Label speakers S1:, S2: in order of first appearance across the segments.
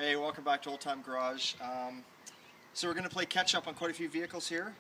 S1: Hey, welcome back to Old Time Garage. So we're going to play catch up on quite a few vehicles here.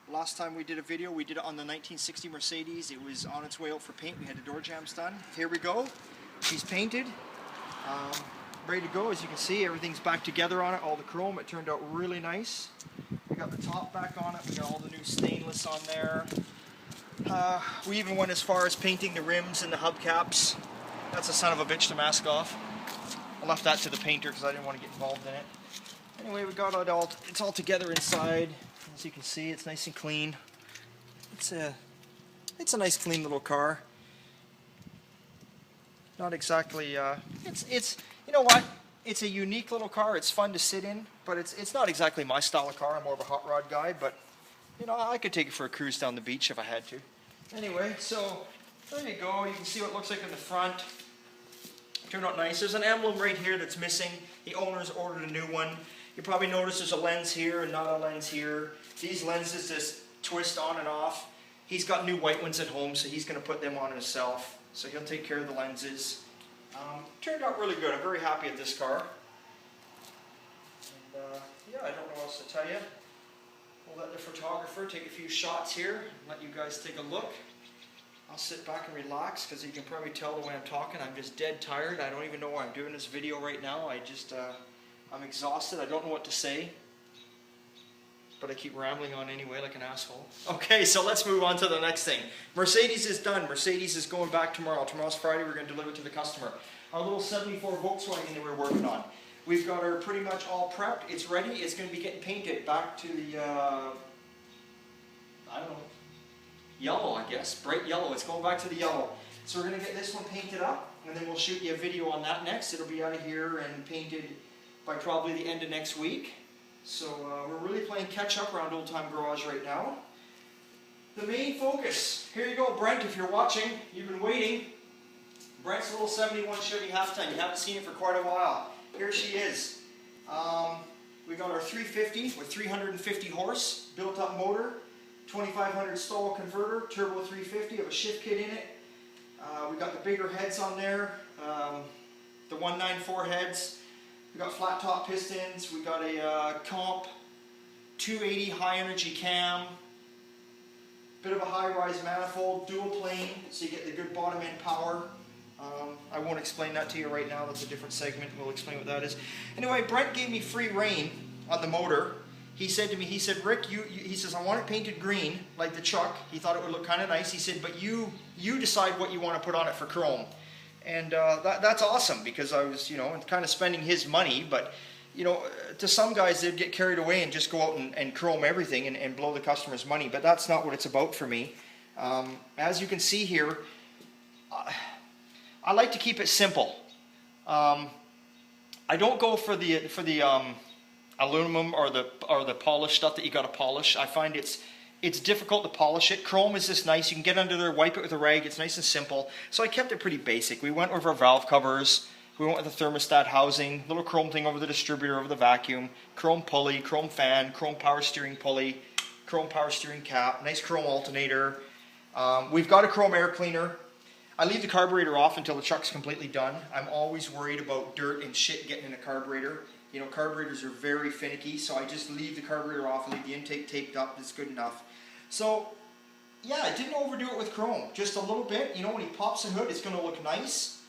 S1: Last time we did a video, we did it on the 1960 Mercedes. It was on its way out for paint. We had the door jambs done. Here we go. She's painted. Ready to go. As you can see, everything's back together on it. All the chrome. It turned out really nice. We got the top back on it. We got all the new stainless on there. We even went as far as painting the rims and the hubcaps. That's a son of a bitch to mask off. I left that to the painter because I didn't want to get involved in it. Anyway, we got it all. It's all together inside. As you can see, it's nice and clean. It's a nice, clean little car. Not exactly. It's you know what? It's a unique little car. It's fun to sit in, but it's not exactly my style of car. I'm more of a hot rod guy, but you know, I could take it for a cruise down the beach if I had to. Anyway, so there you go. You can see what it looks like in the front. Turned out nice. There's an emblem right here that's missing. The owner's ordered a new one. You probably notice there's a lens here and not a lens here. These lenses just twist on and off. He's got new white ones at home, so he's going to put them on himself. So he'll take care of the lenses. Turned out really good. I'm very happy with this car. And yeah, I don't know what else to tell you. We'll let the photographer take a few shots here and let you guys take a look. I'll sit back and relax because you can probably tell the way I'm talking. I'm just dead tired. I don't even know why I'm doing this video right now. I'm exhausted. I don't know what to say. But I keep rambling on anyway like an asshole. Okay, so let's move on to the next thing. Mercedes is done. Mercedes is going back tomorrow. Tomorrow's Friday. We're going to deliver it to the customer. Our little 74 Volkswagen that we're working on. We've got her pretty much all prepped. It's ready. It's going to be getting painted back to the, I don't know, yellow, I guess. Bright yellow. It's going back to the yellow. So we're going to get this one painted up, and then we'll shoot you a video on that next. It'll be out of here and painted by probably the end of next week. So we're really playing catch up around Old Time Garage right now. The main focus. Here you go, Brent, if you're watching. You've been waiting. Brent's little 71 Chevy Halftime. You haven't seen it for quite a while. Here she is. We got our 350 with 350 horse, built up motor, 2500 stall converter, turbo 350, have a shift kit in it. We got the bigger heads on there, the 194 heads. We got flat top pistons. We got a comp 280 high energy cam, bit of a high rise manifold, dual plane, so you get the good bottom end power. I won't explain that to you right now. That's a different segment. We'll explain what that is. Anyway, Brent gave me free rein on the motor. He said to me, he said, Rick, he says, I want it painted green like the truck. He thought it would look kind of nice. He said, but you decide what you want to put on it for chrome. And that's awesome because I was, you know, kind of spending his money. But, you know, to some guys, they'd get carried away and just go out and chrome everything and blow the customer's money. But that's not what it's about for me. As you can see here, I like to keep it simple. I don't go for the aluminum or the polished stuff that you got to polish. I find it's difficult to polish it. Chrome is just nice. You can get under there, wipe it with a rag. It's nice and simple. So I kept it pretty basic. We went over valve covers. We went with the thermostat housing, little chrome thing over the distributor, over the vacuum, chrome pulley, chrome fan, chrome power steering pulley, chrome power steering cap, nice chrome alternator. We've got a chrome air cleaner. I leave the carburetor off until the truck's completely done. I'm always worried about dirt and shit getting in a carburetor. You know, carburetors are very finicky, so I just leave the carburetor off, leave the intake taped up. It's good enough. So, yeah, I didn't overdo it with chrome. Just a little bit. You know, when he pops the hood, it's going to look nice.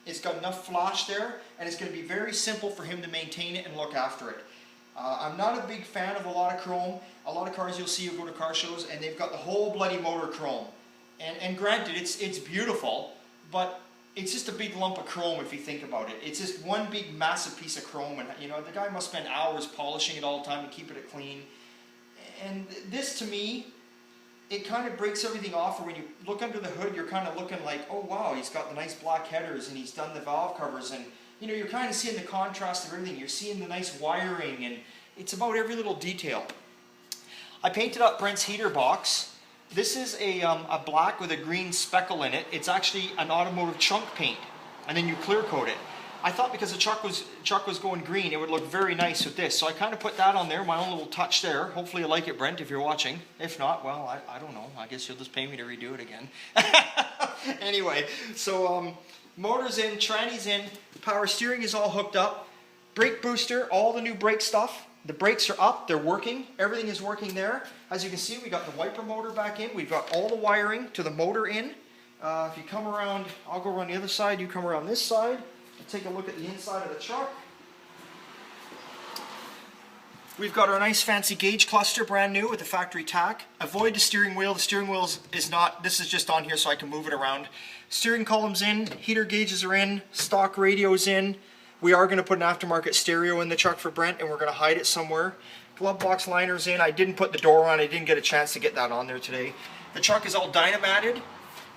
S1: It's got enough flash there, and it's going to be very simple for him to maintain it and look after it. I'm not a big fan of a lot of chrome. A lot of cars you'll see you go to car shows, and they've got the whole bloody motor chrome. And granted, it's beautiful, but it's just a big lump of chrome if you think about it. It's just one big massive piece of chrome, and you know, the guy must spend hours polishing it all the time and keeping it clean. And this, to me, it kind of breaks everything off. Or when you look under the hood, you're kind of looking like, oh wow, he's got the nice black headers and he's done the valve covers, and you know, you're kind of seeing the contrast of everything. You're seeing the nice wiring, and it's about every little detail. I painted up Brent's heater box. This is a black with a green speckle in it. It's actually an automotive chunk paint, and then you clear coat it. I thought because the truck was going green, it would look very nice with this. So I kind of put that on there, my own little touch there. Hopefully you like it, Brent, if you're watching. If not, well, I don't know. I guess you'll just pay me to redo it again. Anyway, so motor's in, tranny's in, power steering is all hooked up. brake booster, all the new brake stuff. The brakes are up, they're working, everything is working there. As you can see, we got the wiper motor back in, we've got all the wiring to the motor in. If you come around, I'll go around the other side, you come around this side, and take a look at the inside of the truck. We've got our nice fancy gauge cluster, brand new with the factory tack. Avoid the steering wheel is not, this is just on here so I can move it around. Steering column's in, heater gauges are in, stock radio's in. We are going to put an aftermarket stereo in the truck for Brent, and we're going to hide it somewhere. Glove box liner's in. I didn't put the door on. I didn't get a chance to get that on there today. The truck is all dynamatted.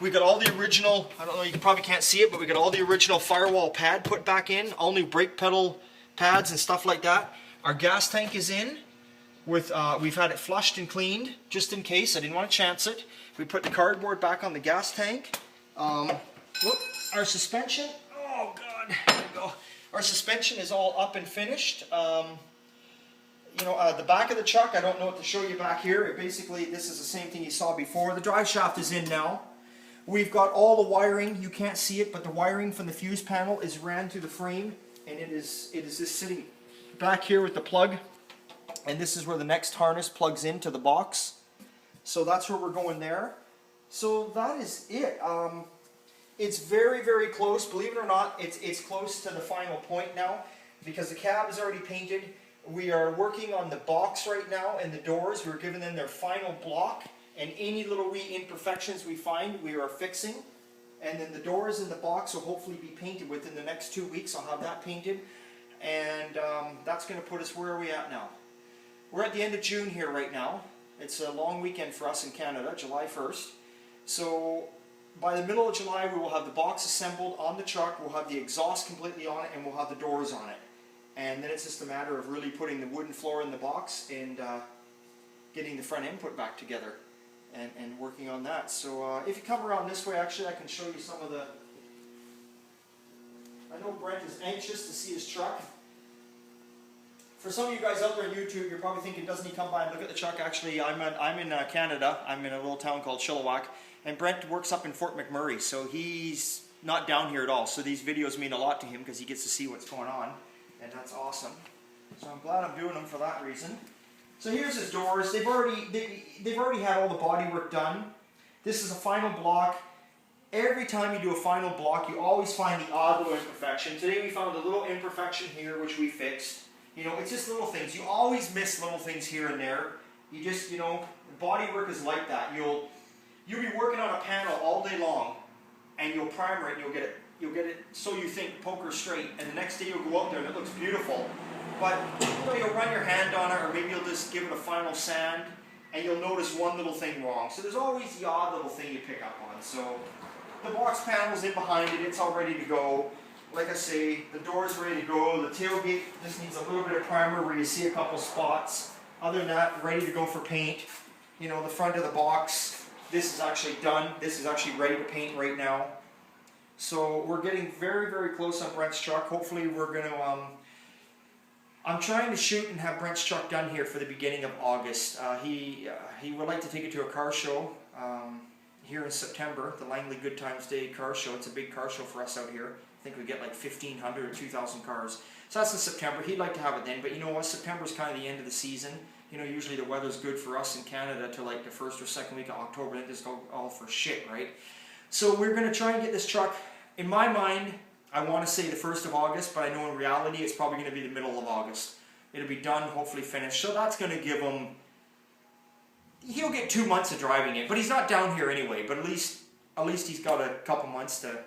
S1: We got all the original, I don't know, you probably can't see it, but we got all the original firewall pad put back in. All new brake pedal pads and stuff like that. Our gas tank is in. With we've had it flushed and cleaned, just in case. I didn't want to chance it. We put the cardboard back on the gas tank. Whoop, our suspension. Oh, God. There we go. Our suspension is all up and finished. You know, the back of the truck, I don't know what to show you back here. Basically, this is the same thing you saw before. The drive shaft is in now. We've got all the wiring. You can't see it, but the wiring from the fuse panel is ran through the frame, and it is just sitting back here with the plug. And this is where the next harness plugs into the box. So that's where we're going there. So that is it. It's very, very close. Believe it or not, it's close to the final point now because the cab is already painted. We are working on the box right now and the doors. We're giving them their final block, and any little wee imperfections we find, we are fixing. And then the doors in the box will hopefully be painted within the next 2 weeks. I'll have that painted, and that's going to put us, where are we at now? We're at the end of June here right now. It's a long weekend for us in Canada, July 1st. So by the middle of July, we will have the box assembled on the truck, we'll have the exhaust completely on it, and we'll have the doors on it. And then it's just a matter of really putting the wooden floor in the box and getting the front end put back together and working on that. So if you come around this way, actually I can show you some of the... I know Brent is anxious to see his truck. For some of you guys out there on YouTube, you're probably thinking, doesn't he come by and look at the truck? Actually, I'm in Canada. I'm in a little town called Chilliwack. And Brent works up in Fort McMurray, so he's not down here at all. So these videos mean a lot to him because he gets to see what's going on, and that's awesome. So I'm glad I'm doing them for that reason. So here's his doors. They've already had all the body work done. This is a final block. Every time you do a final block, you always find the odd little imperfection. Today we found a little imperfection here, which we fixed. You know, it's just little things. You always miss little things here and there. You just, you know, body work is like that. You'll be working on a panel all day long, and you'll primer it, and you'll get it so you think poker straight, and the next day you'll go out there and it looks beautiful. But you know, you'll run your hand on it, or maybe you'll just give it a final sand, and you'll notice one little thing wrong. So there's always the odd little thing you pick up on. So the box panel's in behind it, it's all ready to go. Like I say, the door's ready to go. The tailgate just needs a little bit of primer where you see a couple spots. Other than that, ready to go for paint. You know, the front of the box, this is actually done. This is actually ready to paint right now. So we're getting very, very close on Brent's truck. Hopefully we're going to... I'm trying to shoot and have Brent's truck done here for the beginning of August. He would like to take it to a car show here in September, the Langley Good Times Day car show. It's a big car show for us out here. I think we get like 1,500 or 2,000 cars. So that's in September. He'd like to have it then, but you know what? September's kind of the end of the season. You know, usually the weather's good for us in Canada till like the first or second week of October, then just go all for shit, right? So we're going to try and get this truck, in my mind, I want to say the 1st of August, but I know in reality it's probably going to be the middle of August. It'll be done, hopefully finished. So that's going to give him, he'll get 2 months of driving it, but he's not down here anyway, but at least he's got a couple months to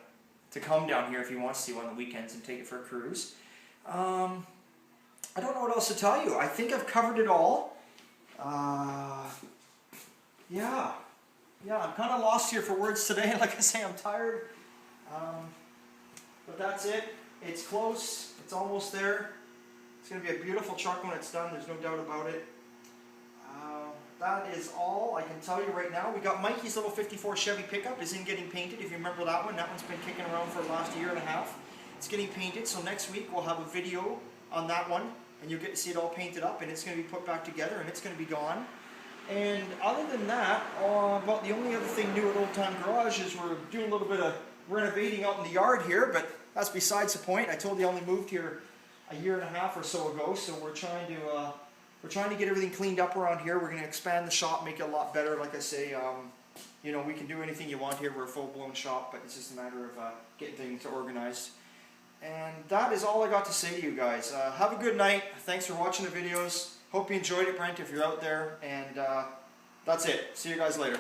S1: come down here if he wants to on the weekends and take it for a cruise. I don't know what else to tell you. I think I've covered it all. Yeah, I'm kind of lost here for words today. Like I say, I'm tired. But that's it. It's close. It's almost there. It's going to be a beautiful truck when it's done. There's no doubt about it. That is all I can tell you right now. We got Mikey's little 54 Chevy pickup is in getting painted. If you remember that one, that one's been kicking around for the last year and a half. It's getting painted, so next week we'll have a video on that one, and you'll get to see it all painted up, and it's going to be put back together, and it's going to be gone. And other than that, about the only other thing new at Old Time Garage is we're doing a little bit of renovating out in the yard here, but that's besides the point. I told you I only moved here a year and a half or so ago. So we're trying to get everything cleaned up around here. We're going to expand the shop, make it a lot better. Like I say, you know, we can do anything you want here. We're a full-blown shop, but it's just a matter of getting things organized. And that is all I got to say to you guys. Have a good night. Thanks for watching the videos. Hope you enjoyed it, Brent, if you're out there. And that's it. See you guys later.